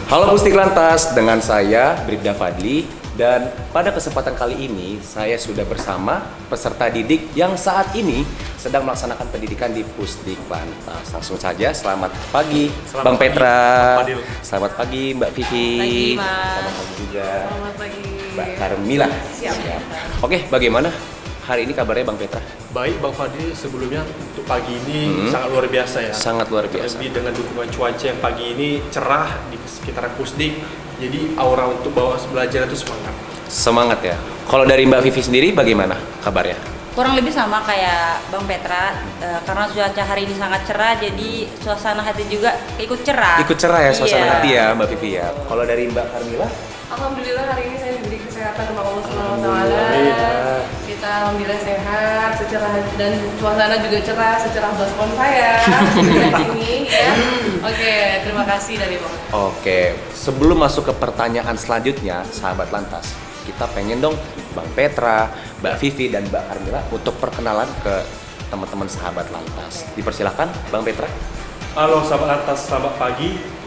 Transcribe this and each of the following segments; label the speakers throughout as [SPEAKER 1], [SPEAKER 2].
[SPEAKER 1] Halo Pusdik Lantas, dengan saya Bribda Fadli. Dan pada kesempatan kali ini saya sudah bersama peserta didik yang saat ini sedang melaksanakan pendidikan di Pusdik Lantas. Langsung saja, selamat pagi Bang Petra. Selamat pagi Mbak Vivi.
[SPEAKER 2] Pagi, Mas.
[SPEAKER 1] Selamat pagi juga
[SPEAKER 2] Selamat pagi.
[SPEAKER 1] Mbak Karmila.
[SPEAKER 2] Siap.
[SPEAKER 1] Oke, bagaimana hari ini kabarnya Bang Petra?
[SPEAKER 3] Baik Bang Fadli, sebelumnya untuk pagi ini sangat luar biasa ya.
[SPEAKER 1] Sangat luar biasa.
[SPEAKER 3] Lebih dengan dukungan cuaca yang pagi ini cerah di sekitaran Pusdik. Jadi aura untuk bawa belajar itu semangat.
[SPEAKER 1] Semangat ya. Kalau dari Mbak Vivi sendiri bagaimana kabarnya?
[SPEAKER 2] Kurang lebih sama kayak Bang Petra, karena cuaca hari ini sangat cerah, jadi suasana hati juga ikut cerah.
[SPEAKER 1] Ikut cerah ya suasana
[SPEAKER 2] Iya.
[SPEAKER 1] hati ya Mbak Vivi ya. Kalau dari Mbak Karmila?
[SPEAKER 4] Alhamdulillah hari ini saya diberi kesehatan sama Allah Subhanahu wa taala.
[SPEAKER 1] Alhamdulillah.
[SPEAKER 4] Kita alhamdulillah sehat, secerah dan suasana juga cerah, secerah baspon saya di sini ya. Oke, terima kasih dari Bang.
[SPEAKER 1] Oke, sebelum masuk ke pertanyaan selanjutnya, sahabat Lantas, kita pengen dong Bang Petra, Mbak Vivi, dan Mbak Karmila untuk perkenalan ke teman-teman sahabat Lantas. Dipersilakan Bang Petra.
[SPEAKER 3] Halo sahabat Lantas, selamat pagi.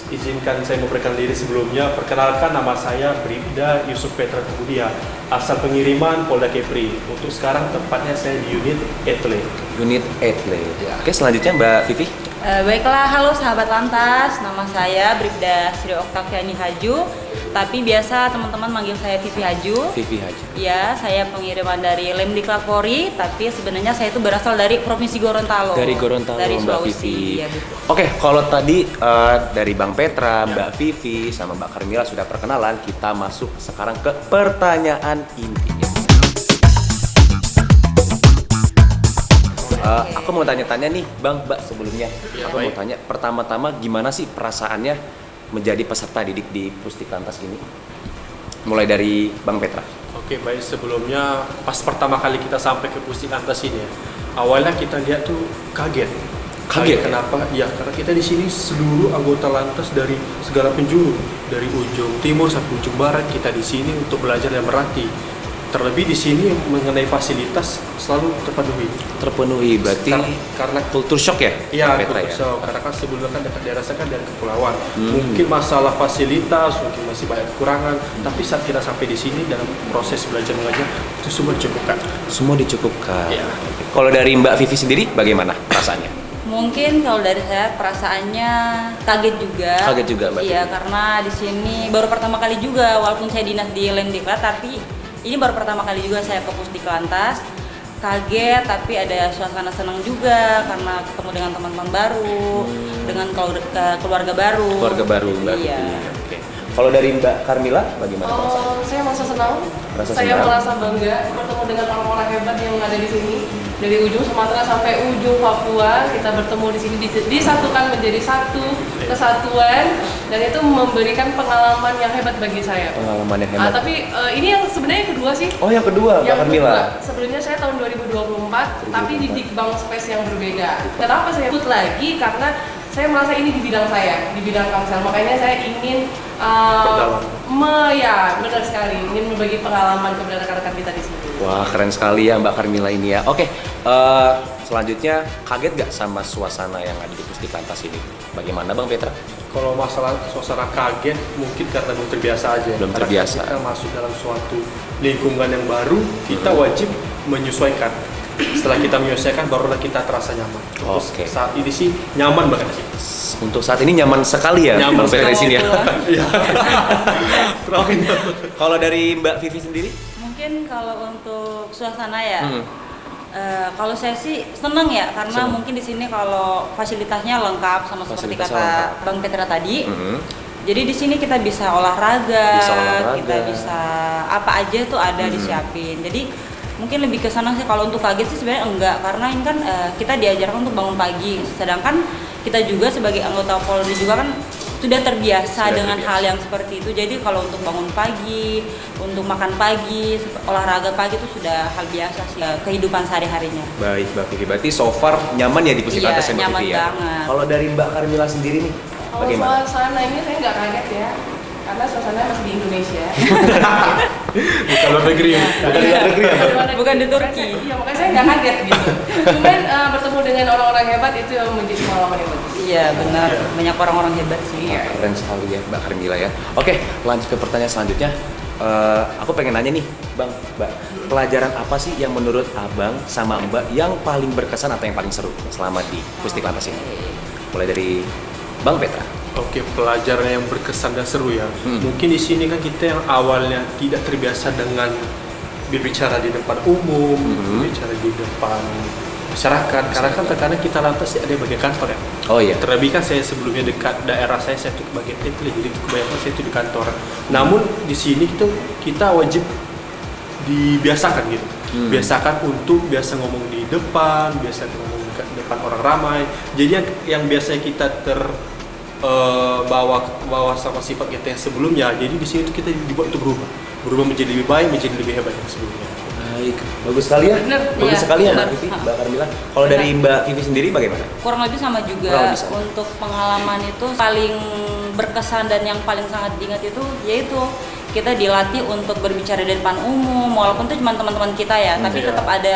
[SPEAKER 3] Izinkan saya memberikan diri sebelumnya. Perkenalkan, nama saya Bribda Yusuf Petra Kebudia, asal pengiriman Polda Kepri. Untuk sekarang tempatnya saya di unit Etle.
[SPEAKER 1] Unit Etle. Oke, selanjutnya Mbak Vivi.
[SPEAKER 2] Baiklah, halo sahabat Lantas, nama saya Bribda Sri Oktaviani Haju, tapi biasa teman-teman manggil saya Vivi Haju.
[SPEAKER 1] Vivi aja.
[SPEAKER 2] Ya, saya pengiriman dari Lemdiklat Polri, tapi sebenarnya saya itu berasal dari Provinsi Gorontalo.
[SPEAKER 1] Dari Gorontalo,
[SPEAKER 2] dari
[SPEAKER 1] Mbak
[SPEAKER 2] Sulawesi.
[SPEAKER 1] Vivi.
[SPEAKER 2] Ya, betul.
[SPEAKER 1] Oke, kalau tadi dari Bang Petra, Mbak Vivi, sama Mbak Karmila sudah perkenalan, kita masuk sekarang ke pertanyaan intinya. Aku mau tanya-tanya nih, Bang, Mbak sebelumnya. Aku mau
[SPEAKER 3] baik.
[SPEAKER 1] tanya, pertama-tama gimana sih perasaannya menjadi peserta didik di Pusdik Lantas ini? Mulai dari Bang Petra.
[SPEAKER 3] Oke, baik, sebelumnya pas pertama kali kita sampai ke Pusdik Lantas ini ya, awalnya kita lihat tuh kaget.
[SPEAKER 1] Kaget?
[SPEAKER 3] Kenapa? Ya, karena kita di sini seluruh anggota Lantas dari segala penjuru, dari ujung timur sampai ujung barat, kita di sini untuk belajar dan berlatih. Terlebih di sini mengenai fasilitas selalu terpenuhi.
[SPEAKER 1] Terpenuhi, berarti
[SPEAKER 3] Karena
[SPEAKER 1] kultur shock ya?
[SPEAKER 3] iya,
[SPEAKER 1] Bang Petra ya?
[SPEAKER 3] so, karena kan sebelumnya kan dekat daerah saya kan dari kepulauan. Mungkin masalah fasilitas, mungkin masih banyak kekurangan. Tapi saat kita sampai di sini dalam proses belajar mengajar itu semua dicukupkan.
[SPEAKER 1] Semua dicukupkan.
[SPEAKER 3] Iya.
[SPEAKER 1] Kalau dari Mbak Vivi sendiri bagaimana perasaannya?
[SPEAKER 2] Mungkin kalau dari saya perasaannya kaget juga.
[SPEAKER 1] Kaget juga, Mbak.
[SPEAKER 2] Iya, karena di sini baru pertama kali juga, walaupun saya dinas di Lemdiklat, tapi ini baru pertama kali juga saya ke Pusdik Lantas. Kaget, tapi ada suasana senang juga karena ketemu dengan teman-teman baru, dengan keluarga baru.
[SPEAKER 1] Keluarga baru Mbak
[SPEAKER 2] Iya.
[SPEAKER 1] Vivi. Oke. Kalau dari Mbak Karmila bagaimana perasaannya?
[SPEAKER 4] Saya merasa senang.
[SPEAKER 1] Merasa
[SPEAKER 4] Saya
[SPEAKER 1] senang.
[SPEAKER 4] merasa bangga bertemu dengan orang-orang hebat yang ada di sini. Dari ujung Sumatera sampai ujung Papua, kita bertemu di sini disatukan menjadi satu kesatuan, dan itu memberikan pengalaman yang hebat bagi saya.
[SPEAKER 1] Pengalaman yang hebat.
[SPEAKER 4] Tapi ini yang sebenarnya yang kedua sih.
[SPEAKER 1] Oh, yang kedua Mbak
[SPEAKER 4] Yang
[SPEAKER 1] Karmila.
[SPEAKER 4] kedua, sebelumnya saya tahun 2024, tapi di Dikbang Space yang berbeda. Kenapa saya ikut lagi? Karena saya merasa ini di bidang saya, di bidang Kamsel. Makanya saya ingin ya benar sekali, ingin berbagi pengalaman kepada rekan-rekan kita di sini.
[SPEAKER 1] Wah, keren sekali ya Mbak Karmila ini ya. Oke, selanjutnya kaget gak sama suasana yang ada di Pusdik Lantas ini? Bagaimana Bang Petra?
[SPEAKER 3] Kalau masalah suasana kaget mungkin karena belum terbiasa aja.
[SPEAKER 1] Belum
[SPEAKER 3] Karena
[SPEAKER 1] terbiasa.
[SPEAKER 3] Kita masuk dalam suatu lingkungan yang baru, kita wajib menyesuaikan. Setelah kita menyesuaikan, barulah kita terasa nyaman. Untuk
[SPEAKER 1] Oke.
[SPEAKER 3] saat ini sih nyaman banget sih.
[SPEAKER 1] Untuk saat ini nyaman sekali ya
[SPEAKER 3] Nyaman
[SPEAKER 1] Bang Petra di
[SPEAKER 3] sekali.
[SPEAKER 1] sini ya.
[SPEAKER 3] Iya. Terlalu
[SPEAKER 1] Kalau dari Mbak Vivi sendiri?
[SPEAKER 2] Mungkin kalau untuk suasana ya,
[SPEAKER 1] Hmm.
[SPEAKER 2] kalau saya sih senang ya, karena
[SPEAKER 1] Senang.
[SPEAKER 2] mungkin di sini kalau fasilitasnya lengkap sama seperti
[SPEAKER 1] Fasilitasnya
[SPEAKER 2] kata
[SPEAKER 1] lengkap.
[SPEAKER 2] Bang Petra tadi.
[SPEAKER 1] Mhm.
[SPEAKER 2] Jadi di sini kita bisa olahraga,
[SPEAKER 1] Bisa olahraga.
[SPEAKER 2] kita bisa apa aja tuh ada disiapin. Jadi mungkin lebih ke sana sih. Kalau untuk kaget sih sebenarnya enggak, karena ini kan kita diajarkan untuk bangun pagi. Sedangkan kita juga sebagai anggota Polri juga kan sudah terbiasa dengan hal yang seperti itu. Jadi kalau untuk bangun pagi, untuk makan pagi, olahraga pagi itu sudah hal biasa sih, kehidupan sehari-harinya.
[SPEAKER 1] Baik Mbak Vivi, berarti so far nyaman ya di Pusdik
[SPEAKER 2] Iya,
[SPEAKER 1] Lantas ya Mbak
[SPEAKER 2] nyaman
[SPEAKER 1] Vivi ya?
[SPEAKER 2] banget.
[SPEAKER 1] Kalau dari Mbak Karmila sendiri nih,
[SPEAKER 4] Kalau
[SPEAKER 1] bagaimana?
[SPEAKER 4] suasana ini saya nggak kaget ya. karena suasana masih di Indonesia.
[SPEAKER 3] Bukan luar negeri.
[SPEAKER 1] Bukan di luar negeri ya?
[SPEAKER 2] Bukan di Turki.
[SPEAKER 4] Iya, makanya saya nggak kaget gitu. Cuman bertemu dengan orang-orang hebat itu yang menjadi pengalaman yang bagus.
[SPEAKER 2] Iya benar, banyak orang-orang hebat sih.
[SPEAKER 1] Keren sekali ya Mbak Karmila ya. Oke, lanjut ke pertanyaan selanjutnya. Aku pengen nanya nih, Bang, Mbak, pelajaran apa sih yang menurut Abang sama Mbak yang paling berkesan atau yang paling seru selama di Pusdiklantas ini? Mulai dari Bang Petra.
[SPEAKER 3] Oke, pelajaran yang berkesan dan seru ya. Mungkin di sini kan kita yang awalnya tidak terbiasa dengan berbicara di depan umum, berbicara di depan masyarakat. Karena kan terkadang kita lantas ada di bagian kantor ya.
[SPEAKER 1] Oh iya.
[SPEAKER 3] Terlebih kan saya sebelumnya dekat daerah saya itu ke bagian Tetle, jadi kebanyakan saya itu di kantor. Namun di sini kita wajib dibiasakan gitu. Biasakan untuk biasa ngomong di depan, biasa ngomong di depan orang ramai. Jadi yang biasanya kita bawa sama sifat kita yang sebelumnya, jadi di sini kita dibuat untuk berubah menjadi lebih baik, menjadi lebih hebat yang sebelumnya.
[SPEAKER 1] Baik, bagus sekali ya.
[SPEAKER 4] Bener,
[SPEAKER 1] Bagus
[SPEAKER 2] iya,
[SPEAKER 1] sekali ya Mbak
[SPEAKER 2] bener.
[SPEAKER 1] Vivi, Mbak Karmila. Kalau dari Mbak Vivi sendiri bagaimana?
[SPEAKER 2] Kurang lebih sama juga.
[SPEAKER 1] Kurang lebih sama.
[SPEAKER 2] Untuk pengalaman itu paling berkesan dan yang paling sangat diingat itu yaitu kita dilatih untuk berbicara di depan umum, walaupun itu cuma teman-teman kita ya, tapi
[SPEAKER 3] iya.
[SPEAKER 2] tetap ada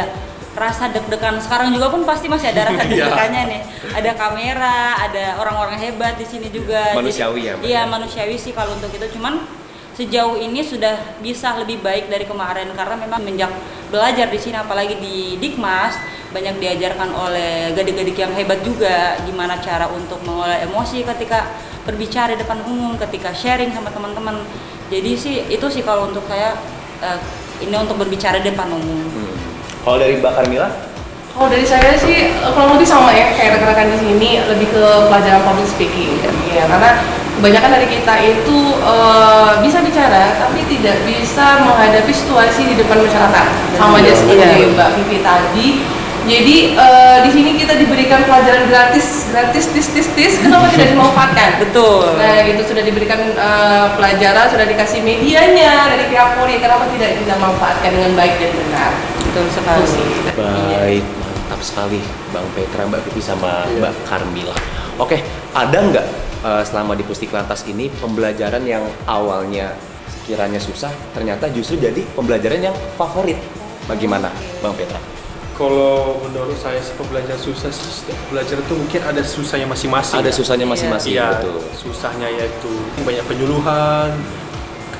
[SPEAKER 2] rasa deg-degan. Sekarang juga pun pasti masih ada rasa deg-degannya nih. Ada kamera, ada orang-orang hebat di sini juga.
[SPEAKER 1] Manusiawi ya, Mbak?
[SPEAKER 2] Iya, manusiawi sih kalau untuk itu. Cuman sejauh ini sudah bisa lebih baik dari kemarin karena memang menjak belajar di sini, apalagi di Dikmas, banyak diajarkan oleh gadik-gadik yang hebat juga gimana cara untuk mengolah emosi ketika berbicara di depan umum, ketika sharing sama teman-teman. Jadi sih itu sih kalau untuk saya ini untuk berbicara di depan umum.
[SPEAKER 1] Kalau dari Mbak Karmila?
[SPEAKER 4] Kalau dari saya sih kurang lebih sama ya kayak rekan-rekan di sini, lebih ke pelajaran public speaking ya, karena kebanyakan dari kita itu bisa bicara tapi tidak bisa menghadapi situasi di depan masyarakat, sama aja seperti Mbak Vivi tadi. Jadi di sini kita diberikan pelajaran gratis, kenapa tidak dimanfaatkan?
[SPEAKER 2] Betul.
[SPEAKER 4] Nah itu sudah diberikan pelajaran, sudah dikasih medianya dari pihak Polri, kenapa tidak kita manfaatkan dengan baik dan benar?
[SPEAKER 2] Betul sekali.
[SPEAKER 1] Baik, mantap sekali Bang Petra, Mbak Vivi sama Mbak Karmila. Oke, ada nggak selama di Pusdiklantas ini pembelajaran yang awalnya sekiranya susah, ternyata justru jadi pembelajaran yang favorit? Bagaimana Bang Petra?
[SPEAKER 3] Kalau menurut saya sih pembelajaran susah sih, setiap pelajaran itu mungkin ada susahnya masing-masing.
[SPEAKER 1] Ada susahnya masing-masing,
[SPEAKER 3] Iya,
[SPEAKER 1] betul.
[SPEAKER 3] susahnya yaitu banyak penyuluhan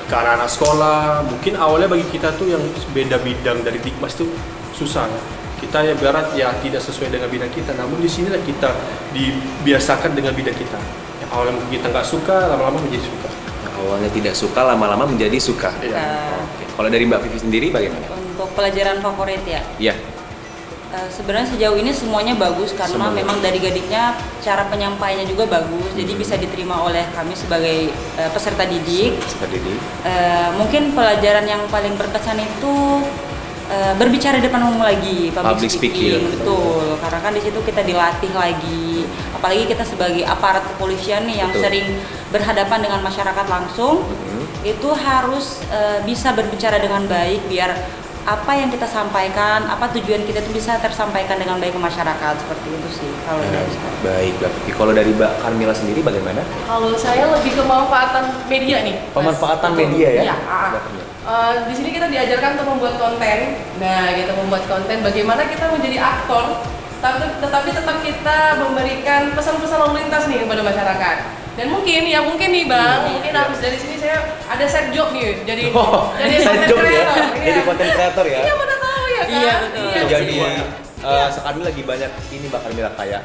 [SPEAKER 3] ke anak-anak sekolah. Mungkin awalnya bagi kita tuh yang beda bidang dari Dikmas tuh susah ya. Kita ya berat ya tidak sesuai dengan bidang kita. Namun di sinilah kita dibiasakan dengan bidang kita. Yang awalnya mungkin kita nggak suka, lama-lama menjadi suka.
[SPEAKER 1] Awalnya tidak suka, lama-lama menjadi suka.
[SPEAKER 3] Iya.
[SPEAKER 1] Oke. Kalau dari Mbak Vivi sendiri bagaimana?
[SPEAKER 2] Untuk pelajaran favorit ya.
[SPEAKER 1] Iya.
[SPEAKER 2] Sebenarnya sejauh ini semuanya bagus karena
[SPEAKER 1] Semuanya.
[SPEAKER 2] memang dari gadiknya cara penyampaiannya juga bagus, jadi bisa diterima oleh kami sebagai peserta didik.
[SPEAKER 1] Seperti ini.
[SPEAKER 2] Mungkin pelajaran yang paling berkesan itu berbicara di depan umum lagi,
[SPEAKER 1] Public speaking.
[SPEAKER 2] betul. Karena kan di situ kita dilatih lagi, apalagi kita sebagai aparat kepolisian nih yang
[SPEAKER 1] Betul.
[SPEAKER 2] sering berhadapan dengan masyarakat langsung, itu harus bisa berbicara dengan baik biar apa yang kita sampaikan, apa tujuan kita itu bisa tersampaikan dengan baik ke masyarakat, seperti itu sih kalau dari saya.
[SPEAKER 1] Baik, Mbak Vivi. Kalau dari Mbak Karmila sendiri bagaimana?
[SPEAKER 4] Kalau saya lebih ke pemanfaatan media nih. Mas.
[SPEAKER 1] Pemanfaatan
[SPEAKER 4] Betul.
[SPEAKER 1] media ya?
[SPEAKER 4] Iya.
[SPEAKER 1] Mbak Karmila.
[SPEAKER 4] Di sini kita diajarkan untuk membuat konten. Nah, kita membuat konten bagaimana kita menjadi aktor, tetapi tetap kita memberikan pesan-pesan lalu lintas nih kepada masyarakat. Dan mungkin nih Bang, mungkin habis dari sini saya ada side job nih, jadi
[SPEAKER 1] Side
[SPEAKER 4] content
[SPEAKER 1] job ya?
[SPEAKER 4] creator.
[SPEAKER 1] Jadi content creator ya?
[SPEAKER 4] Iya, mana tahu ya kan?
[SPEAKER 2] Iya, betul.
[SPEAKER 4] Iya,
[SPEAKER 1] Jadi
[SPEAKER 4] Iya.
[SPEAKER 1] sekarang ini lagi banyak ini Mbak Karmila kayak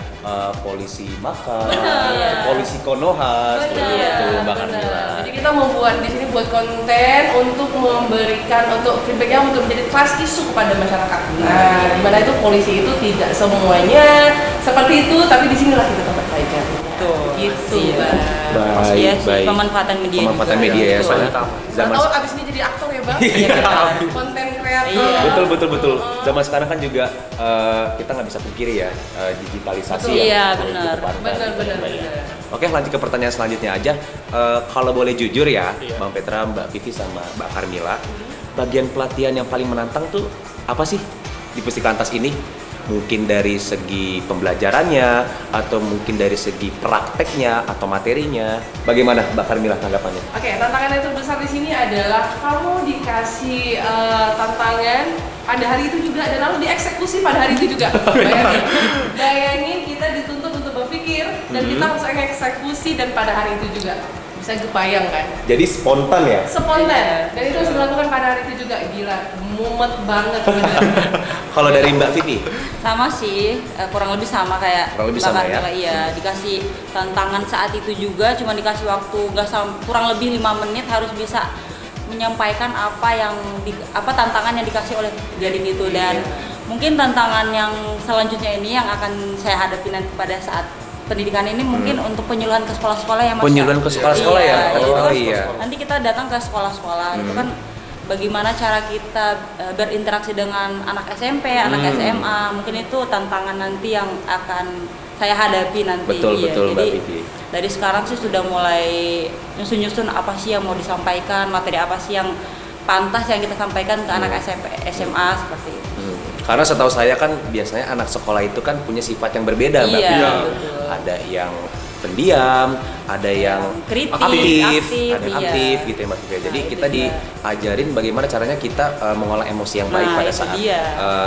[SPEAKER 1] polisi makan,
[SPEAKER 4] Benar.
[SPEAKER 1] polisi Konoha, seperti itu Mbak
[SPEAKER 4] benar.
[SPEAKER 1] Karmila.
[SPEAKER 4] Jadi kita membuat di sini buat konten untuk memberikan untuk feedbacknya untuk menjadi trust isu kepada masyarakat. Nah, di mana itu polisi itu tidak semuanya seperti itu, tapi di sinilah kita dapat belajar.
[SPEAKER 2] Betul.
[SPEAKER 4] Gitu,
[SPEAKER 2] Iya.
[SPEAKER 4] Bang.
[SPEAKER 2] Iya
[SPEAKER 1] Baik,
[SPEAKER 2] sih,
[SPEAKER 1] baik.
[SPEAKER 2] pemanfaatan media
[SPEAKER 1] Pemanfaatan
[SPEAKER 2] juga.
[SPEAKER 1] media ya,
[SPEAKER 3] Betul.
[SPEAKER 1] soalnya
[SPEAKER 4] Zaman
[SPEAKER 1] zaman
[SPEAKER 4] tahu abis ini jadi aktor ya Bang?
[SPEAKER 1] Iya.
[SPEAKER 4] Konten kreator.
[SPEAKER 2] Iya.
[SPEAKER 1] betul. Zaman sekarang kan juga kita nggak bisa pungkiri ya digitalisasi
[SPEAKER 4] Betul.
[SPEAKER 1] ya.
[SPEAKER 2] Iya,
[SPEAKER 1] begitu
[SPEAKER 2] benar.
[SPEAKER 1] parah.
[SPEAKER 4] Benar.
[SPEAKER 1] Oke, lanjut ke pertanyaan selanjutnya aja. Kalau boleh jujur ya,
[SPEAKER 3] Iya.
[SPEAKER 1] Bang Petra, Mbak Vivi sama Mbak Karmila, bagian pelatihan yang paling menantang tuh apa sih di Pusdiklantas ini? mungkin dari segi pembelajarannya atau mungkin dari segi prakteknya atau materinya. Bagaimana Mbak Carmila tanggapannya?
[SPEAKER 4] Oke, tantangan yang terbesar di sini adalah kamu dikasih tantangan pada hari itu juga dan lalu dieksekusi pada hari itu juga. Bayangin kita dituntut untuk berpikir dan kita harus eksekusi dan pada hari itu juga. Bisa kebayang kan?
[SPEAKER 1] Jadi spontan ya?
[SPEAKER 4] Spontan. Dan itu harus dilakukan pada hari itu juga. Gila, mumet banget.
[SPEAKER 1] Kalau dari Mbak Vivi?
[SPEAKER 2] Sama sih, kurang lebih sama kayak
[SPEAKER 1] Kurang lebih
[SPEAKER 2] Mbak
[SPEAKER 1] sama ya?
[SPEAKER 2] Carmila, iya, dikasih tantangan saat itu juga, cuma dikasih waktu kurang lebih 5 menit harus bisa menyampaikan apa tantangan yang dikasih oleh gading itu. Dan mungkin tantangan yang selanjutnya ini yang akan saya hadapi nanti pada saat pendidikan ini mungkin untuk penyuluhan ke sekolah-sekolah ya Mas.
[SPEAKER 1] Penyuluhan ke sekolah-sekolah
[SPEAKER 2] Iya,
[SPEAKER 1] ya?
[SPEAKER 2] jadi
[SPEAKER 1] Oh
[SPEAKER 2] kan
[SPEAKER 1] iya.
[SPEAKER 2] nanti kita datang ke sekolah-sekolah itu kan bagaimana cara kita berinteraksi dengan anak SMP, anak SMA, mungkin itu tantangan nanti yang akan saya hadapi nanti.
[SPEAKER 1] Betul,
[SPEAKER 2] Iya,
[SPEAKER 1] betul Mbak
[SPEAKER 2] jadi
[SPEAKER 1] Vivi.
[SPEAKER 2] dari sekarang sih sudah mulai nyusun-nyusun apa sih yang mau disampaikan, materi apa sih yang pantas yang kita sampaikan ke anak SMP, SMA seperti itu.
[SPEAKER 1] Karena setahu saya kan biasanya anak sekolah itu kan punya sifat yang berbeda Mbak
[SPEAKER 2] Iya,
[SPEAKER 1] Vivi.
[SPEAKER 2] betul.
[SPEAKER 1] Ada yang pendiam, ada yang
[SPEAKER 2] kritis,
[SPEAKER 1] aktif,
[SPEAKER 2] aktif,
[SPEAKER 1] ada yang
[SPEAKER 2] iya.
[SPEAKER 1] aktif gitu ya Mbak Vivi. Jadi
[SPEAKER 2] Nah,
[SPEAKER 1] kita
[SPEAKER 2] itu dia.
[SPEAKER 1] diajarin bagaimana caranya kita mengolah emosi yang baik
[SPEAKER 2] Nah,
[SPEAKER 1] pada
[SPEAKER 2] itu
[SPEAKER 1] saat
[SPEAKER 2] dia.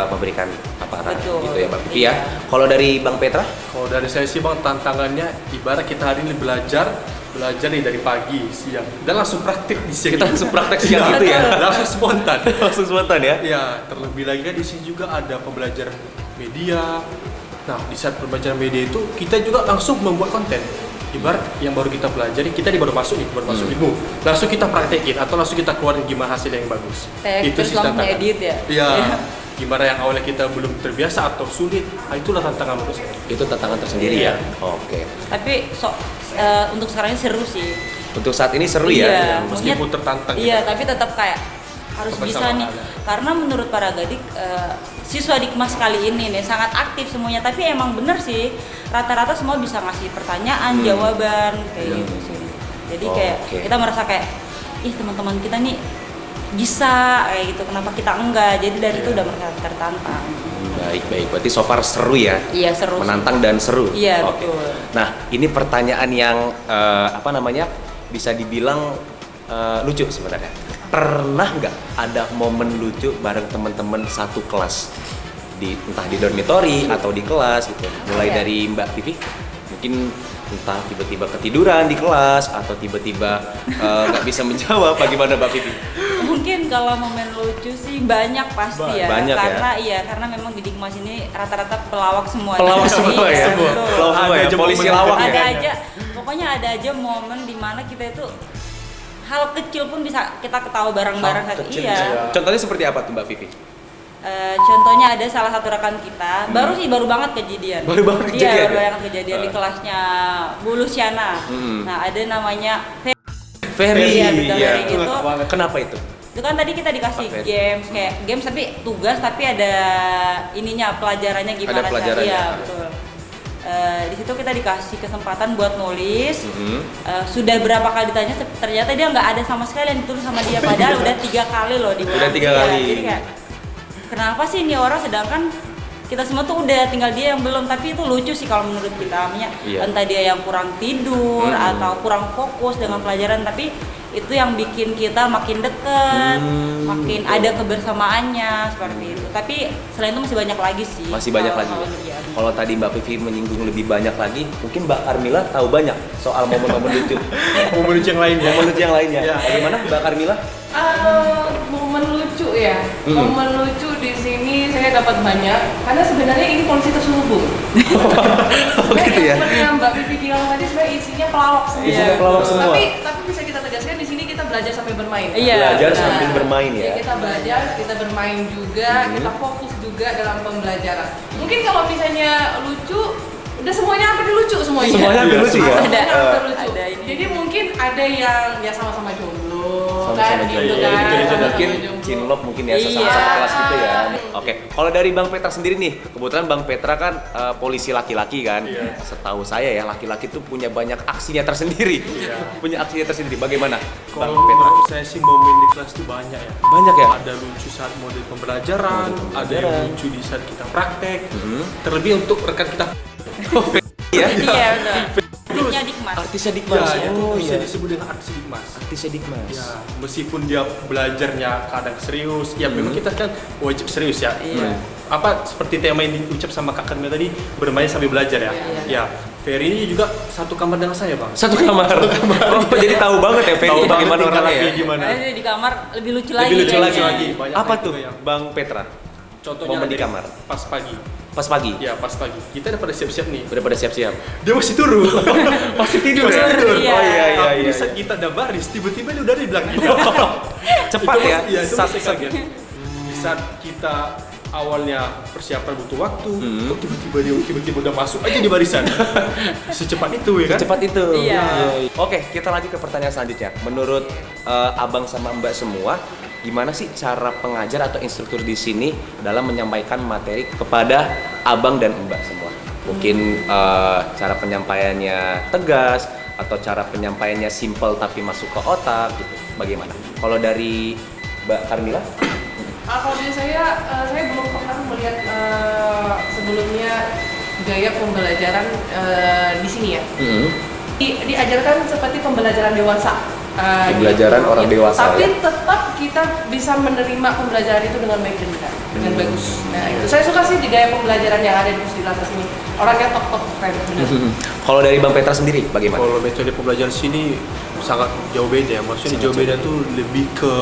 [SPEAKER 1] memberikan paparan
[SPEAKER 2] Betul.
[SPEAKER 1] gitu ya Mbak Vivi
[SPEAKER 2] Iya.
[SPEAKER 1] ya. Kalau dari Bang Petra?
[SPEAKER 3] Kalau dari saya sih Bang, tantangannya ibarat kita hari ini belajar nih dari pagi, siang, dan langsung praktik di siang.
[SPEAKER 1] Kita langsung praktek siang gitu ya?
[SPEAKER 3] Langsung spontan.
[SPEAKER 1] Langsung spontan ya?
[SPEAKER 3] Ya, terlebih lagi kan di sini juga ada pembelajaran media. Nah, di saat pembelajaran media itu kita juga langsung membuat konten. Ibarat yang baru kita pelajari, kita baru masuk ilmu, langsung kita praktekin atau langsung kita keluarin gimana hasil yang bagus.
[SPEAKER 2] Terus
[SPEAKER 3] sih
[SPEAKER 2] langsung
[SPEAKER 3] tantangan.
[SPEAKER 2] edit ya?
[SPEAKER 3] Iya. Gimana yang awalnya kita belum terbiasa atau sulit, itulah tantangan menurut saya.
[SPEAKER 1] Itu tantangan tersendiri
[SPEAKER 3] Iya.
[SPEAKER 1] ya? Oke.
[SPEAKER 2] Tapi untuk sekarang ini seru sih.
[SPEAKER 1] Untuk saat ini seru
[SPEAKER 2] Iya.
[SPEAKER 1] ya?
[SPEAKER 3] Meskipun tertantang.
[SPEAKER 2] Iya,
[SPEAKER 3] gitu.
[SPEAKER 2] tapi tetap kayak harus bisa nih.
[SPEAKER 3] Kebersamaan.
[SPEAKER 2] Karena menurut para gadik siswa Dikmas kali ini nih sangat aktif semuanya. Tapi emang bener sih rata-rata semua bisa ngasih pertanyaan, jawaban kayak gitu sih. Jadi kayak
[SPEAKER 1] Oke.
[SPEAKER 2] kita merasa kayak ih teman-teman kita nih bisa kayak gitu. Kenapa kita enggak? Jadi dari itu udah merasa tertantang.
[SPEAKER 1] Baik. Berarti so far seru ya?
[SPEAKER 2] Iya seru. sih.
[SPEAKER 1] Menantang dan seru.
[SPEAKER 2] Iya,
[SPEAKER 1] Oke.
[SPEAKER 2] betul.
[SPEAKER 1] Nah, ini pertanyaan yang bisa dibilang lucu sebenarnya. Pernah nggak ada momen lucu bareng teman-teman satu kelas entah di dormitory atau di kelas gitu? Mulai
[SPEAKER 2] Iya.
[SPEAKER 1] dari Mbak Vivi, mungkin entah tiba-tiba ketiduran di kelas atau tiba-tiba nggak bisa menjawab. Bagaimana Mbak Vivi?
[SPEAKER 2] Mungkin kalau momen lucu sih banyak pasti ya.
[SPEAKER 1] Banyak ya?
[SPEAKER 2] karena memang di Dikmas ini rata-rata pelawak semua.
[SPEAKER 1] Pelawak semua ya?
[SPEAKER 2] Iya, betul.
[SPEAKER 1] Pelawak semua ya?
[SPEAKER 3] Ada aja
[SPEAKER 1] Polisi
[SPEAKER 3] momen
[SPEAKER 1] lawak ya?
[SPEAKER 2] Ada aja, pokoknya ada aja momen dimana kita itu hal kecil pun bisa kita ketawa bareng-bareng.
[SPEAKER 1] Kecil
[SPEAKER 2] Iya.
[SPEAKER 1] bisa. Contohnya seperti apa tuh Mbak Vivi?
[SPEAKER 2] Contohnya ada salah satu rekan kita, baru banget kejadian.
[SPEAKER 1] Baru banget kejadian
[SPEAKER 2] Iya, baru
[SPEAKER 1] ya?
[SPEAKER 2] banget kejadian di kelasnya Bu Luciana. Nah, ada namanya
[SPEAKER 1] Ferry.
[SPEAKER 2] Iya, betul,
[SPEAKER 1] Iya.
[SPEAKER 2] Ferry itu.
[SPEAKER 1] Kenapa itu?
[SPEAKER 2] Itu kan tadi kita dikasih
[SPEAKER 1] Pak Ferry.
[SPEAKER 2] games kayak games tapi tugas tapi ada ininya pelajarannya gimana
[SPEAKER 1] Ada pelajarannya.
[SPEAKER 2] Iya, betul. Di situ kita dikasih kesempatan buat nulis. Sudah berapa kali ditanya ternyata dia nggak ada sama sekali yang ditulis sama dia padahal udah 3 kali loh diulang.
[SPEAKER 1] Udah 3
[SPEAKER 2] Iya,
[SPEAKER 1] kali.
[SPEAKER 2] Jadi kayak kenapa sih ini orang sedangkan kita semua tuh udah tinggal dia yang belum, tapi itu lucu sih kalau menurut kita.
[SPEAKER 1] Iya.
[SPEAKER 2] Entah dia yang kurang tidur atau kurang fokus dengan pelajaran, tapi itu yang bikin kita makin deket, makin
[SPEAKER 1] betul.
[SPEAKER 2] ada kebersamaannya seperti itu. Tapi selain itu masih banyak lagi sih.
[SPEAKER 1] Masih banyak
[SPEAKER 2] kalau-
[SPEAKER 1] lagi.
[SPEAKER 2] kalau terjadi.
[SPEAKER 1] Kalau tadi Mbak Vivi menyinggung lebih banyak lagi, mungkin Mbak Carmila tahu banyak soal momen-momen lucu.
[SPEAKER 3] Momen lucu yang lainnya.
[SPEAKER 1] Momen lucu yang lainnya.
[SPEAKER 3] Iya.
[SPEAKER 1] Bagaimana Mbak Carmila?
[SPEAKER 4] Momen lucu ya. Momen lucu di sini saya dapat banyak karena sebenarnya ini polisi terselubung.
[SPEAKER 1] Oh gitu ya.
[SPEAKER 4] Seperti yang Mbak Vivi bilang tadi sebenarnya isinya pelawak semua.
[SPEAKER 1] Isinya pelawak semua.
[SPEAKER 4] Tapi bisa kita tegaskan di sini kita belajar sampai bermain.
[SPEAKER 2] Iya.
[SPEAKER 1] Belajar
[SPEAKER 2] benar.
[SPEAKER 1] sambil bermain ya.
[SPEAKER 4] Kita belajar, kita bermain juga, kita fokus juga dalam pembelajaran. Mungkin kalau misalnya lucu, udah semuanya hampir lucu semuanya.
[SPEAKER 1] Semuanya hampir lucu ya?
[SPEAKER 4] Semuanya hampir
[SPEAKER 2] Ada,
[SPEAKER 4] lucu.
[SPEAKER 2] ada ini.
[SPEAKER 4] Jadi mungkin ada yang ya sama-sama jomblo, kan, gitu kan.
[SPEAKER 1] Mungkin cinlok mungkin ya, sesama
[SPEAKER 2] Iya.
[SPEAKER 1] satu kelas gitu ya. Oke, kalau dari Bang Petra sendiri nih, kebetulan Bang Petra kan polisi laki-laki kan. Setahu saya ya, laki-laki tuh punya banyak aksinya tersendiri. Punya aksinya tersendiri. Bagaimana, Bang
[SPEAKER 3] Kalau
[SPEAKER 1] Petra?
[SPEAKER 3] menurut saya sih momen di kelas itu banyak ya.
[SPEAKER 1] Banyak ya?
[SPEAKER 3] Ada lucu saat model pembelajaran, ada yang
[SPEAKER 1] pembelajaran.
[SPEAKER 3] lucu di saat kita praktek. Terlebih untuk rekan kita.
[SPEAKER 1] Iya.
[SPEAKER 2] Iya betul. Artinya Dikmas.
[SPEAKER 1] Artisnya Dikmas.
[SPEAKER 3] Ya, itu
[SPEAKER 1] Oh
[SPEAKER 3] bisa
[SPEAKER 1] iya.
[SPEAKER 3] disebut dengan artis Dikmas.
[SPEAKER 1] Artisnya Dikmas.
[SPEAKER 3] Ya, meskipun dia belajarnya kadang serius, ya memang kita kan wajib serius ya. Apa seperti tema yang diucap sama Kak Karmel tadi, bermain sambil belajar ya. Ya, Ferry ini juga satu kamar dengan saya, Bang.
[SPEAKER 1] Satu kamar. Oh, jadi tahu banget ya Ferry
[SPEAKER 3] Tahu banget
[SPEAKER 1] bagaimana
[SPEAKER 3] tingkah
[SPEAKER 1] orangnya ya.
[SPEAKER 3] lakunya gimana.
[SPEAKER 2] Nah, di kamar lebih lucu lagi.
[SPEAKER 1] Lebih lucu
[SPEAKER 2] kayaknya.
[SPEAKER 1] lagi.
[SPEAKER 3] Banyak
[SPEAKER 1] Apa
[SPEAKER 3] juga
[SPEAKER 1] tuh,
[SPEAKER 3] yang-
[SPEAKER 1] Bang Petra?
[SPEAKER 3] Contohnya
[SPEAKER 1] Momen di
[SPEAKER 3] dari
[SPEAKER 1] kamar.
[SPEAKER 3] pas pagi.
[SPEAKER 1] Pas pagi.
[SPEAKER 3] Ya, pas pagi. Kita udah pada siap-siap nih.
[SPEAKER 1] Udah pada siap-siap.
[SPEAKER 3] Dia masih turun.
[SPEAKER 1] Masih tidur
[SPEAKER 3] Masih
[SPEAKER 1] ya?
[SPEAKER 3] tidur.
[SPEAKER 2] Iya.
[SPEAKER 1] Oh iya iya
[SPEAKER 3] Tapi
[SPEAKER 1] iya.
[SPEAKER 3] di saat kita udah baris, tiba-tiba dia udah di belakang kita.
[SPEAKER 1] Cepat
[SPEAKER 3] Itu
[SPEAKER 1] ya.
[SPEAKER 3] mas- Iya, itu
[SPEAKER 1] Sat-
[SPEAKER 3] masih kaget. Di saat kita awalnya persiapan butuh waktu, kok tiba-tiba udah masuk aja di barisan. Secepat itu ya kan?
[SPEAKER 1] Cepat itu.
[SPEAKER 2] Iya.
[SPEAKER 1] Oke, kita lanjut ke pertanyaan selanjutnya. Menurut Abang sama Mbak semua, gimana sih cara pengajar atau instruktur di sini dalam menyampaikan materi kepada Abang dan Mbak semua? Mungkin cara penyampaiannya tegas atau cara penyampaiannya simple tapi masuk ke otak gitu. Bagaimana? Kalau dari Mbak Karmila?
[SPEAKER 4] Kalau dari saya belum pernah melihat sebelumnya gaya pembelajaran di sini ya. Diajarkan seperti pembelajaran dewasa.
[SPEAKER 1] Pembelajaran orang dewasa,
[SPEAKER 4] Tapi
[SPEAKER 1] ya?
[SPEAKER 4] tetap kita bisa menerima pembelajaran itu dengan baik dan benar, dengan bagus. Nah itu saya suka sih di gaya pembelajaran yang ada di Pusdilantas ini. Orangnya top keren. Benar.
[SPEAKER 1] Kalau dari Bang Petra sendiri bagaimana?
[SPEAKER 3] Kalau metode pembelajaran sini sangat jauh beda ya. Maksudnya jauh beda tuh lebih ke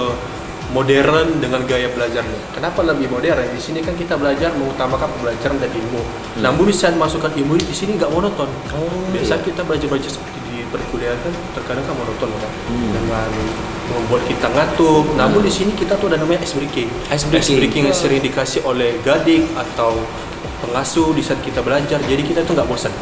[SPEAKER 3] modern dengan gaya belajarnya. Kenapa lebih modern? Di sini kan kita belajar mengutamakan pembelajaran dan ilmu. Namun di saat masukkan ilmu di sini nggak monoton. Biasa kita belajar seperti di perkuliahan kan terkadang kan monoton kan. Dengan membuat kita ngantuk. Namun di sini kita tuh ada namanya ice breaking.
[SPEAKER 1] Ice breaking.
[SPEAKER 3] Yang sering dikasih oleh Gadik atau pengasuh di saat kita belajar. Jadi kita tuh nggak bosan.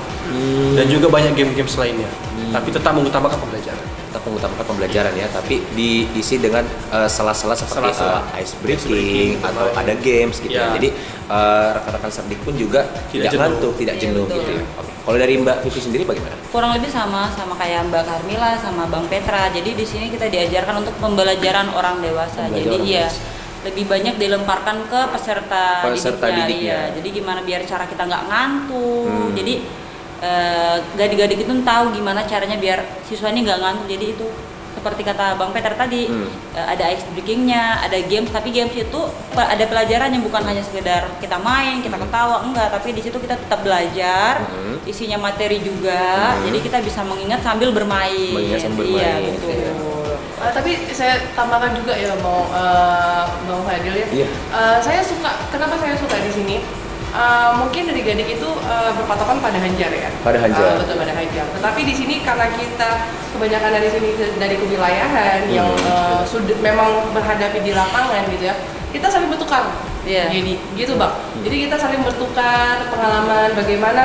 [SPEAKER 3] Dan juga banyak game-game lainnya. Tapi tetap mengutamakan pembelajaran.
[SPEAKER 1] Kita mengutamakan pembelajaran ya, tapi diisi dengan sela-sela seperti
[SPEAKER 3] Sela-sela.
[SPEAKER 1] ice
[SPEAKER 3] Ice
[SPEAKER 1] breaking
[SPEAKER 3] breaking,
[SPEAKER 1] atau
[SPEAKER 3] bermain.
[SPEAKER 1] ada games gitu ya.
[SPEAKER 3] Ya.
[SPEAKER 1] Jadi rekan-rekan Serdik pun juga
[SPEAKER 3] Tidak
[SPEAKER 1] tidak
[SPEAKER 3] jenuh.
[SPEAKER 1] ngantuk, tidak
[SPEAKER 2] Iya,
[SPEAKER 1] jenuh
[SPEAKER 2] betul.
[SPEAKER 1] gitu ya. Oke. Kalau dari Mbak Vivi sendiri bagaimana?
[SPEAKER 2] Kurang lebih sama kayak Mbak Karmila sama Bang Petra. Jadi di sini kita diajarkan untuk pembelajaran orang dewasa.
[SPEAKER 1] Pembelajaran
[SPEAKER 2] Jadi
[SPEAKER 1] orang
[SPEAKER 2] iya
[SPEAKER 1] dewasa.
[SPEAKER 2] lebih banyak dilemparkan ke peserta
[SPEAKER 1] didiknya.
[SPEAKER 2] Iya. Jadi gimana biar cara kita nggak ngantuk. Jadi gadik-gadik itu tahu gimana caranya biar siswa ini nggak ngantuk. Jadi itu seperti kata Bang Petra tadi, ada ice breakingnya, ada games, tapi games itu ada pelajarannya, bukan hanya sekedar kita main, kita ketawa, enggak, tapi di situ kita tetap belajar, isinya materi juga, jadi kita bisa mengingat sambil bermain.
[SPEAKER 1] Mengingat sambil
[SPEAKER 2] Iya,
[SPEAKER 1] bermain.
[SPEAKER 2] betul.
[SPEAKER 4] Tapi saya tambahkan juga ya Bang Fadil ya.
[SPEAKER 1] Iya.
[SPEAKER 4] Saya suka, kenapa saya suka di sini? Mungkin dari Gadik itu berpatokan pada Hanjar ya.
[SPEAKER 1] Pada Hanjar.
[SPEAKER 4] Betul, pada Hanjar. Tetapi di sini karena kita kebanyakan dari sini dari kewilayahan yang sudah memang berhadapi di lapangan gitu ya. Kita saling bertukar.
[SPEAKER 2] Iya.
[SPEAKER 4] Jadi gitu Bang. Jadi kita saling bertukar pengalaman bagaimana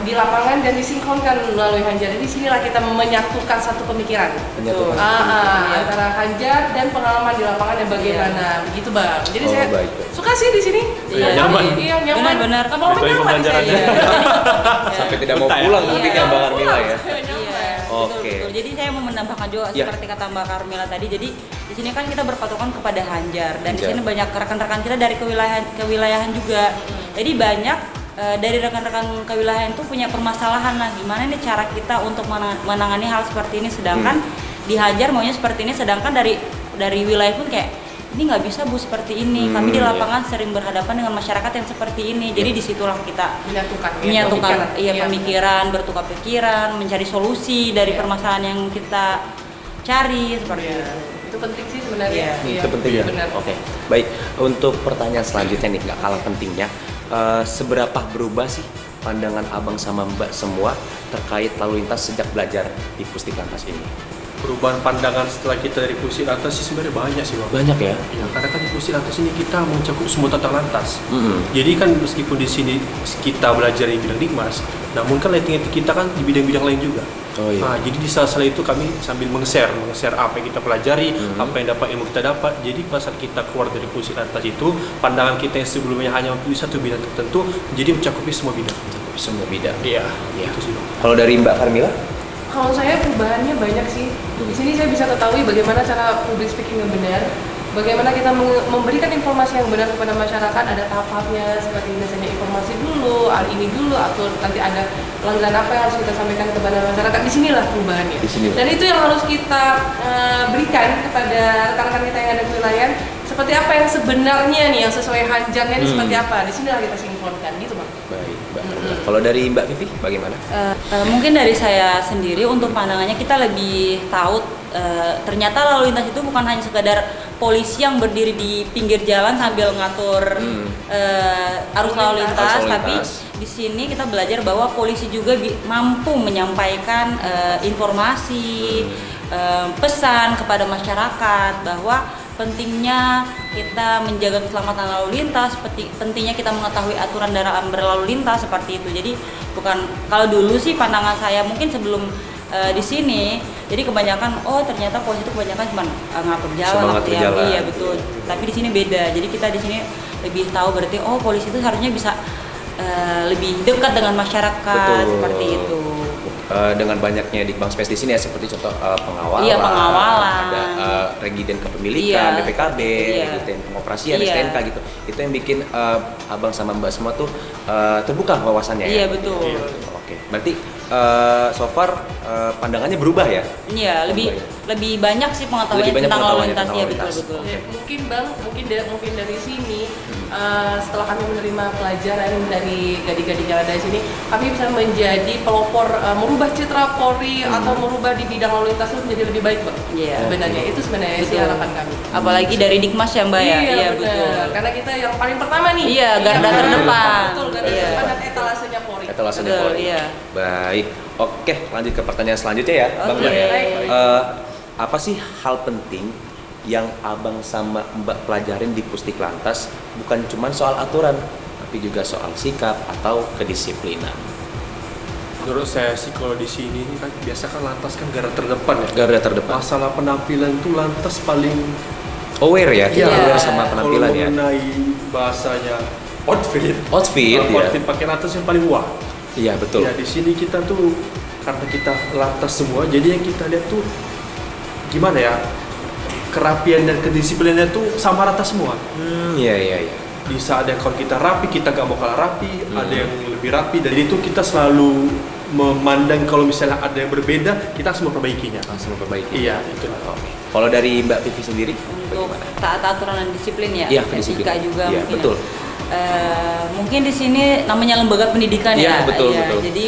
[SPEAKER 4] di lapangan dan disinkronkan melalui Hanjar. Jadi sinilah kita menyatukan satu pemikiran.
[SPEAKER 1] Menyatukan
[SPEAKER 2] Betul.
[SPEAKER 1] satu
[SPEAKER 2] Iya.
[SPEAKER 4] Antara Hanjar dan pengalaman di lapangan yang bagaimana, begitu Bang. Jadi
[SPEAKER 1] Oh,
[SPEAKER 4] saya
[SPEAKER 1] baik.
[SPEAKER 4] suka sih di sini.
[SPEAKER 2] Iya,
[SPEAKER 3] nyaman.
[SPEAKER 4] Iya, nyaman.
[SPEAKER 2] Benar-benar.
[SPEAKER 4] Lama-lama
[SPEAKER 3] Metode
[SPEAKER 4] nyaman di
[SPEAKER 3] pembelajarannya.
[SPEAKER 4] saya.
[SPEAKER 1] Sampai tidak mau
[SPEAKER 3] Betah ya?
[SPEAKER 1] pulang mungkin ya Bang Karmila ya.
[SPEAKER 2] Iya,
[SPEAKER 1] Oke.
[SPEAKER 2] betul. Jadi saya mau menambahkan juga
[SPEAKER 1] Iya.
[SPEAKER 2] seperti kata Mbak Karmila tadi. Jadi di sini kan kita berpatokan kepada Hanjar dan di
[SPEAKER 1] Hanjar.
[SPEAKER 2] sini banyak rekan-rekan kita dari kewilayahan juga. Jadi banyak dari rekan-rekan kewilayahan itu punya permasalahan lah, gimana nih cara kita untuk menangani hal seperti ini, sedangkan di Hanjar maunya seperti ini, sedangkan dari wilayah pun kayak ini nggak bisa Bu seperti ini. Kami di lapangan sering berhadapan dengan masyarakat yang seperti ini. Jadi disitulah kita
[SPEAKER 4] Menyatukan. ya,
[SPEAKER 2] menyatukan
[SPEAKER 4] pemikiran.
[SPEAKER 2] pemikiran, bertukar pikiran, mencari solusi dari
[SPEAKER 4] Iya.
[SPEAKER 2] permasalahan yang kita cari seperti
[SPEAKER 4] Iya.
[SPEAKER 2] itu.
[SPEAKER 4] Itu penting sih sebenarnya.
[SPEAKER 2] Iya.
[SPEAKER 4] Iya,
[SPEAKER 1] Itu penting ya.
[SPEAKER 4] Benar.
[SPEAKER 1] Oke. Baik, untuk pertanyaan selanjutnya nih nggak kalah pentingnya. Seberapa berubah sih pandangan Abang sama Mbak semua terkait lalu lintas sejak belajar di Pusdiklantas ini?
[SPEAKER 3] perubahan pandangan setelah kita dari Pusdik Lantas sih sebenarnya banyak sih Bang.
[SPEAKER 1] Banyak ya?
[SPEAKER 3] Ya, karena kan di Pusdik Lantas ini kita mencakup semua tentang lantas.
[SPEAKER 1] Mm-mm.
[SPEAKER 3] Jadi kan meskipun di sini kita belajar di bidang Dikmas, namun kan lighting kita kan di bidang-bidang lain juga.
[SPEAKER 1] Oh iya.
[SPEAKER 3] Nah, jadi di sela-sela itu kami sambil meng-share apa yang kita pelajari, apa yang ilmu kita dapat. Jadi pada saat kita keluar dari Pusdik Lantas itu, pandangan kita yang sebelumnya hanya memiliki satu bidang tertentu, jadi mencakupi semua bidang.
[SPEAKER 1] Mencakupi semua bidang.
[SPEAKER 3] Iya,
[SPEAKER 1] Iya.
[SPEAKER 3] itu sih Bang.
[SPEAKER 1] Kalau dari Mbak Carmila?
[SPEAKER 4] Kalau saya perubahannya banyak sih. Di sini saya bisa ketahui bagaimana cara public speaking yang benar, bagaimana kita memberikan informasi yang benar kepada masyarakat, ada tahap-tahapnya seperti misalnya informasi dulu, hal ini dulu, atau nanti ada pelanggaran apa yang harus kita sampaikan kepada masyarakat. Disinilah perubahannya.
[SPEAKER 1] Di sini.
[SPEAKER 4] Dan itu yang harus kita berikan kepada rekan-rekan kita yang ada di wilayah. Seperti apa yang sebenarnya nih, yang sesuai hajarnya ini seperti apa. Disinilah kita sinkronkan gitu Bang.
[SPEAKER 1] Baik, Mbak Carmila. Kalau dari Mbak Vivi bagaimana?
[SPEAKER 2] Mungkin dari saya sendiri untuk pandangannya kita lebih tahu ternyata lalu lintas itu bukan hanya sekedar polisi yang berdiri di pinggir jalan sambil ngatur arus lalu lintas, tapi di sini kita belajar bahwa polisi juga mampu menyampaikan informasi, pesan kepada masyarakat bahwa pentingnya kita menjaga keselamatan lalu lintas, pentingnya kita mengetahui aturan dalam berlalu lintas seperti itu. Jadi bukan, kalau dulu sih pandangan saya mungkin sebelum di sini, jadi kebanyakan ternyata polisi itu kebanyakan cuma ngatur jalan, iya betul. Tapi di sini beda. Jadi kita di sini lebih tahu berarti polisi itu harusnya bisa lebih dekat dengan masyarakat.
[SPEAKER 1] Betul.
[SPEAKER 2] Seperti itu.
[SPEAKER 1] Dengan banyaknya Dikbang Spes di sini ya, seperti contoh pengawalan,
[SPEAKER 2] Iya, pengawalan.
[SPEAKER 1] ada regiden kepemilikan,
[SPEAKER 2] Iya.
[SPEAKER 1] BPKB,
[SPEAKER 2] Iya.
[SPEAKER 1] regiden pengoperasian,
[SPEAKER 2] Iya.
[SPEAKER 1] STNK gitu. Itu yang bikin abang sama mbak semua tuh terbuka wawasannya ya.
[SPEAKER 2] Iya, betul.
[SPEAKER 1] Oke, berarti so far pandangannya berubah ya?
[SPEAKER 2] Iya, lebih banyak sih pengetahuan
[SPEAKER 1] Lebih banyak
[SPEAKER 2] tentang lalu
[SPEAKER 1] pengetahuannya
[SPEAKER 2] lintas,
[SPEAKER 1] tentang
[SPEAKER 2] ya
[SPEAKER 1] lalu
[SPEAKER 2] betul
[SPEAKER 1] lintas.
[SPEAKER 2] betul.
[SPEAKER 4] Ya, mungkin Bang, mungkin dari sini setelah kami menerima pelajaran dari gading-gading yang ada di sini, kami bisa menjadi pelopor, merubah citra Polri atau merubah di bidang lalu lintas itu menjadi lebih baik Bang.
[SPEAKER 2] Iya.
[SPEAKER 4] Sebenarnya itu sebenarnya sih
[SPEAKER 2] Betul.
[SPEAKER 4] harapan kami.
[SPEAKER 2] Apalagi dari Dikmas ya Mbak ya?
[SPEAKER 4] Iya,
[SPEAKER 2] betul.
[SPEAKER 4] benar. Karena kita yang paling pertama nih.
[SPEAKER 2] Iya, garda terdepan.
[SPEAKER 4] Betul, garda
[SPEAKER 2] Iya.
[SPEAKER 4] terdepan dan etalasenya Polri.
[SPEAKER 1] Etalasenya
[SPEAKER 2] Betul,
[SPEAKER 1] Polri.
[SPEAKER 2] iya.
[SPEAKER 1] Baik, oke, lanjut ke pertanyaan selanjutnya ya, Bang.
[SPEAKER 2] Oke.
[SPEAKER 1] Mbak ya.
[SPEAKER 4] Baik.
[SPEAKER 1] Apa sih hal penting yang abang sama mbak pelajarin di Pusdik Lantas, bukan cuma soal aturan, tapi juga soal sikap atau kedisiplinan?
[SPEAKER 3] Menurut saya sih kalau di sini kan biasa kan lantas kan garda terdepan ya.
[SPEAKER 1] Garda terdepan.
[SPEAKER 3] Masalah penampilan itu lantas paling
[SPEAKER 1] Aware ya, kita
[SPEAKER 2] Iya.
[SPEAKER 1] aware sama penampilan
[SPEAKER 3] kalau
[SPEAKER 1] ya.
[SPEAKER 3] mengenai bahasanya outfit.
[SPEAKER 1] Outfit ya.
[SPEAKER 3] Outfit pakai lantas yang paling wah.
[SPEAKER 1] Iya betul.
[SPEAKER 3] Ya di sini kita tuh karena kita lantas semua, jadi yang kita lihat tuh gimana ya, kerapian dan kedisiplinannya tuh sama rata semua.
[SPEAKER 1] Iya.
[SPEAKER 3] Bisa ada kalau kita rapi, kita gak mau kalah rapi, ada yang lebih rapi, dan itu kita selalu memandang kalau misalnya ada yang berbeda, kita harus memperbaikinya.
[SPEAKER 1] Langsung perbaiki.
[SPEAKER 3] Iya, itulah.
[SPEAKER 1] Oke. Kalau dari Mbak Vivi sendiri,
[SPEAKER 2] Untuk
[SPEAKER 1] bagaimana?
[SPEAKER 2] taat aturan dan disiplin ya,
[SPEAKER 1] Iya, kedisiplinan.
[SPEAKER 2] etika juga
[SPEAKER 1] Iya,
[SPEAKER 2] mungkin.
[SPEAKER 1] betul.
[SPEAKER 2] Mungkin di sini namanya lembaga pendidikan
[SPEAKER 1] Iya,
[SPEAKER 2] ya.
[SPEAKER 1] betul,
[SPEAKER 2] Iya,
[SPEAKER 1] betul.
[SPEAKER 2] Jadi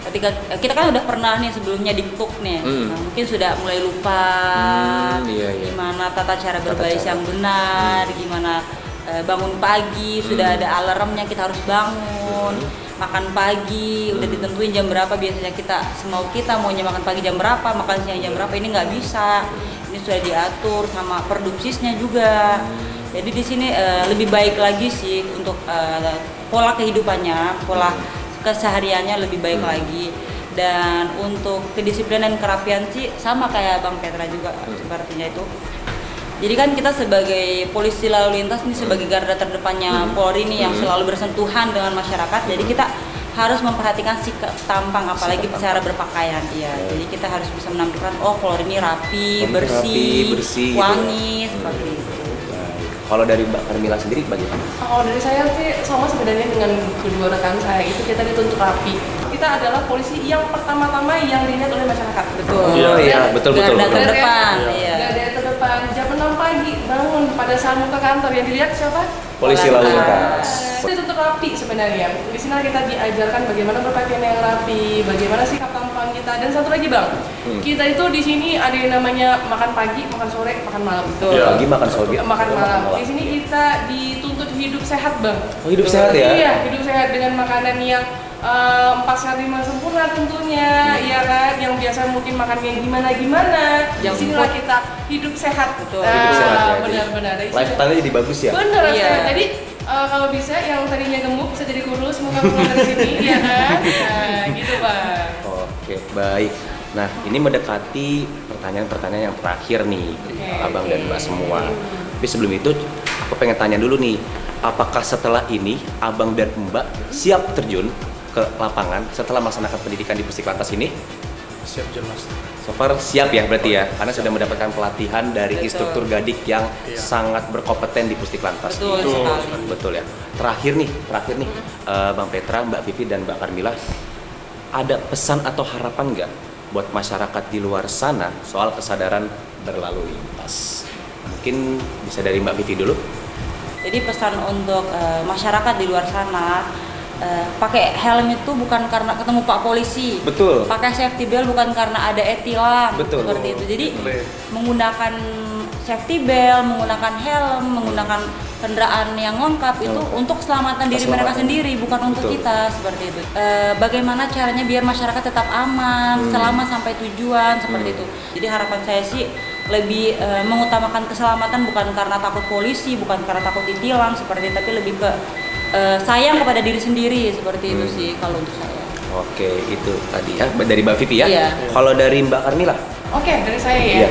[SPEAKER 2] ketika kita kan udah pernah nih sebelumnya diktuk nih, nah, mungkin sudah mulai lupa
[SPEAKER 1] Iya.
[SPEAKER 2] gimana tata cara
[SPEAKER 1] Tata
[SPEAKER 2] berbaris
[SPEAKER 1] cara.
[SPEAKER 2] yang benar, gimana bangun pagi sudah ada alarmnya kita harus bangun. Makan pagi udah ditentuin jam berapa, biasanya kita semau kita maunya makan pagi jam berapa, makan siang jam berapa, ini nggak bisa. Ini sudah diatur sama perdupsisnya juga. Jadi di sini lebih baik lagi sih untuk pola kehidupannya, pola kesehariannya lebih baik lagi. Dan untuk kedisiplinan dan kerapian sih sama kayak Bang Petra juga sepertinya itu. Jadi kan kita sebagai polisi lalu lintas nih, sebagai garda terdepannya Polri nih yang selalu bersentuhan dengan masyarakat, jadi kita harus memperhatikan sikap tampang, apalagi cara berpakaian. Iya, jadi kita harus bisa menampilkan Polri ini rapi, bersih, wangi, seperti itu.
[SPEAKER 1] Baik. Kalau dari Mbak Carmila sendiri bagaimana?
[SPEAKER 4] Kalau dari saya sih sama sebenarnya dengan kedua rekan saya, itu kita dituntut rapi. Kita adalah polisi yang pertama-tama yang dilihat oleh masyarakat.
[SPEAKER 2] Betul.
[SPEAKER 1] Oh iya, betul.
[SPEAKER 2] Garda terdepan. Iya.
[SPEAKER 4] Garda terdepan, jam 6 pagi bangun pada saat mau ke kantor, yang dilihat siapa?
[SPEAKER 1] Polisi lalu lintas.
[SPEAKER 4] Itu tutup rapi sebenarnya. Di sini kita diajarkan bagaimana berpakaian yang rapi, bagaimana sikap tampang kita, dan satu lagi Bang, kita itu di sini ada yang namanya makan pagi, makan sore, makan malam.
[SPEAKER 2] Betul.
[SPEAKER 1] Pagi makan sore,
[SPEAKER 4] Makan malam. Di sini kita dituntut hidup sehat Bang.
[SPEAKER 1] Oh, hidup sehat ya?
[SPEAKER 4] Iya, hidup sehat dengan makanan yang empat sehat lima sempurna tentunya, ya kan? Yang biasa mungkin makannya gimana. Di sinilah kita hidup sehat.
[SPEAKER 2] Betul.
[SPEAKER 1] Hidup sehat ya,
[SPEAKER 4] Benar-benar.
[SPEAKER 1] lifestyle-nya jadi bagus ya.
[SPEAKER 4] Bener,
[SPEAKER 2] Iya.
[SPEAKER 4] jadi kalau bisa yang tadinya gemuk bisa jadi kurus, muka keluar dari sini, ya kan? Nah, gitu Bang.
[SPEAKER 1] Oke, baik. Nah, ini mendekati pertanyaan-pertanyaan yang terakhir nih, Abang dan Mbak semua. Tapi sebelum itu, aku pengen tanya dulu nih, apakah setelah ini Abang dan Mbak siap terjun ke lapangan setelah melaksanakan pendidikan di Pusdiklantas ini?
[SPEAKER 3] Siap jelas.
[SPEAKER 1] So far siap ya berarti ya, karena sudah mendapatkan pelatihan dari
[SPEAKER 2] Betul.
[SPEAKER 1] instruktur Gadik yang
[SPEAKER 3] Iya.
[SPEAKER 1] sangat berkompeten di Pusdiklantas.
[SPEAKER 2] Betul sekali.
[SPEAKER 1] Betul ya. Terakhir nih, Bang Petra, Mbak Vivi dan Mbak Carmila, ada pesan atau harapan nggak buat masyarakat di luar sana soal kesadaran berlalu lintas? Mungkin bisa dari Mbak Vivi dulu.
[SPEAKER 2] Jadi pesan untuk masyarakat di luar sana, pakai helm itu bukan karena ketemu Pak Polisi.
[SPEAKER 1] Betul.
[SPEAKER 2] Pakai safety belt bukan karena ada etilang.
[SPEAKER 1] Betul.
[SPEAKER 2] Seperti itu. Jadi
[SPEAKER 3] Betul.
[SPEAKER 2] menggunakan safety belt, menggunakan helm, menggunakan kendaraan yang lengkap itu untuk keselamatan diri mereka
[SPEAKER 1] Keselamatan.
[SPEAKER 2] sendiri, bukan untuk
[SPEAKER 1] Betul.
[SPEAKER 2] kita, seperti itu. Bagaimana caranya biar masyarakat tetap aman selama sampai tujuan, seperti itu. Jadi harapan saya sih lebih mengutamakan keselamatan bukan karena takut polisi, bukan karena takut ditilang seperti itu, tapi lebih ke sayang kepada diri sendiri, seperti itu sih kalau untuk saya.
[SPEAKER 1] Oke, itu tadi ya dari Mbak Vivi ya.
[SPEAKER 2] Iya.
[SPEAKER 1] Kalau dari Mbak Carmila?
[SPEAKER 4] Oke, dari saya ya.
[SPEAKER 1] Iya.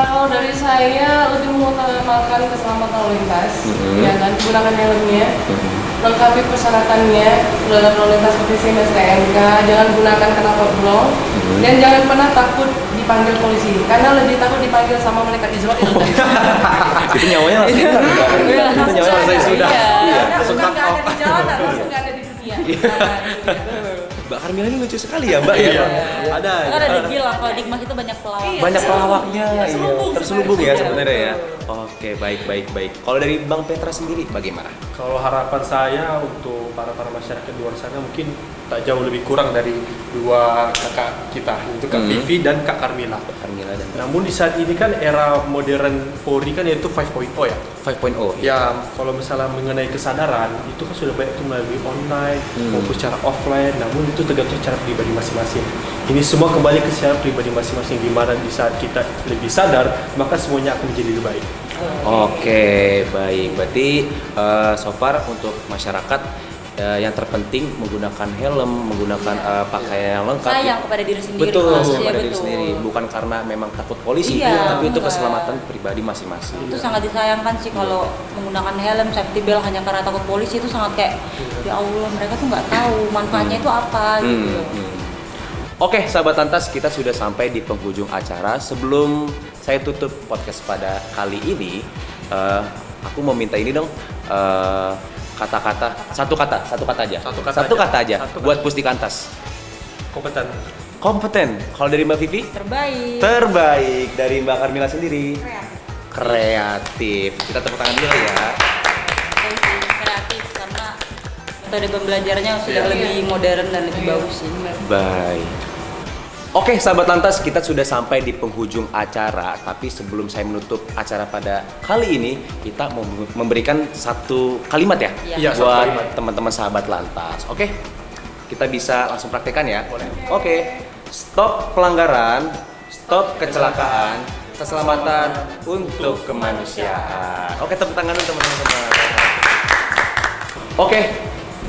[SPEAKER 4] Kalau dari saya lebih mengutamakan keselamatan lalu lintas, ya kan, gunakan helmnya, lengkapi persyaratannya dalam lalu lintas seperti SIM, STNK, jangan gunakan knalpot blong, dan jangan pernah takut dipanggil polisi, karena lebih takut dipanggil sama malaikat Israel.
[SPEAKER 1] Itu nyawanya langsung hilang, Mbak Carmila. Itu nyawanya langsung sudah.
[SPEAKER 2] Iya.
[SPEAKER 4] Langsung nggak ada di jalanan, langsung nggak ada di dunia. Nah, itu dia.
[SPEAKER 1] Mbak Carmila ini lucu sekali ya Mbak ya. Ada.
[SPEAKER 2] Kan ada bilang kalau di Dikmas itu banyak pelawak.
[SPEAKER 4] Iya.
[SPEAKER 1] Banyak pelawaknya,
[SPEAKER 4] Terselubung
[SPEAKER 1] terselubung ya
[SPEAKER 4] sebenarnya.
[SPEAKER 1] sebenarnya ya. Oke, baik. Kalau dari Bang Petra sendiri bagaimana?
[SPEAKER 3] Kalau harapan saya untuk para masyarakat di luar sana mungkin tak jauh lebih kurang dari dua kakak kita, yaitu Kak Vivi dan Kak Carmila.
[SPEAKER 1] Carmila dan
[SPEAKER 3] Namun di saat ini kan era modern Polri kan yaitu 5.0 ya.
[SPEAKER 1] 5.0.
[SPEAKER 3] Ya, kalau misalnya mengenai kesadaran itu kan sudah banyak tuh melalui online maupun secara offline. Namun itu tergantung cara pribadi masing-masing. Ini semua kembali ke secara pribadi masing-masing, di mana di saat kita lebih sadar maka semuanya akan menjadi lebih baik.
[SPEAKER 1] Oke, baik. Berarti so far untuk masyarakat yang terpenting menggunakan helm, menggunakan pakaian yang lengkap.
[SPEAKER 2] Sayang kepada diri sendiri.
[SPEAKER 1] Betul,
[SPEAKER 2] Mas. Iya,
[SPEAKER 1] kepada diri
[SPEAKER 2] betul.
[SPEAKER 1] sendiri. Bukan karena memang takut polisi,
[SPEAKER 2] Iya,
[SPEAKER 1] tapi untuk
[SPEAKER 2] enggak.
[SPEAKER 1] keselamatan pribadi masing-masing.
[SPEAKER 2] Itu sangat disayangkan sih kalau menggunakan helm, safety belt hanya karena takut polisi, itu sangat kayak ya Allah, mereka tuh nggak tahu manfaatnya itu apa gitu.
[SPEAKER 1] Oke, sahabat lantas, kita sudah sampai di penghujung acara. Sebelum saya tutup podcast pada kali ini, aku mau minta ini dong, kata-kata, satu kata aja,
[SPEAKER 3] Satu kata aja.
[SPEAKER 1] buat Pusdiklantas.
[SPEAKER 3] Kompeten.
[SPEAKER 1] Kompeten. Kalau dari Mbak Vivi?
[SPEAKER 2] Terbaik.
[SPEAKER 1] Terbaik. Dari Mbak Carmila sendiri? Kreatif. Kita tepuk tangan dulu ya.
[SPEAKER 2] Kreatif karena metode pembelajarannya sudah lebih modern dan lebih bagus sih.
[SPEAKER 1] Baik. Oke, sahabat lantas, kita sudah sampai di penghujung acara. Tapi sebelum saya menutup acara pada kali ini, kita mau memberikan satu kalimat ya,
[SPEAKER 3] Iya, satu
[SPEAKER 1] buat
[SPEAKER 3] kalimat.
[SPEAKER 1] teman-teman sahabat lantas. Oke, kita bisa langsung praktekkan ya. Oke, stop pelanggaran, stop kecelakaan, keselamatan untuk kemanusiaan. Oke, tepuk tangan dulu teman-teman semua. Oke,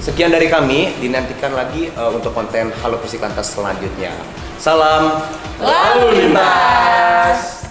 [SPEAKER 1] sekian dari kami. Dinantikan lagi untuk konten Halo Pusdiklantas selanjutnya. Salam
[SPEAKER 2] Lalu lintas.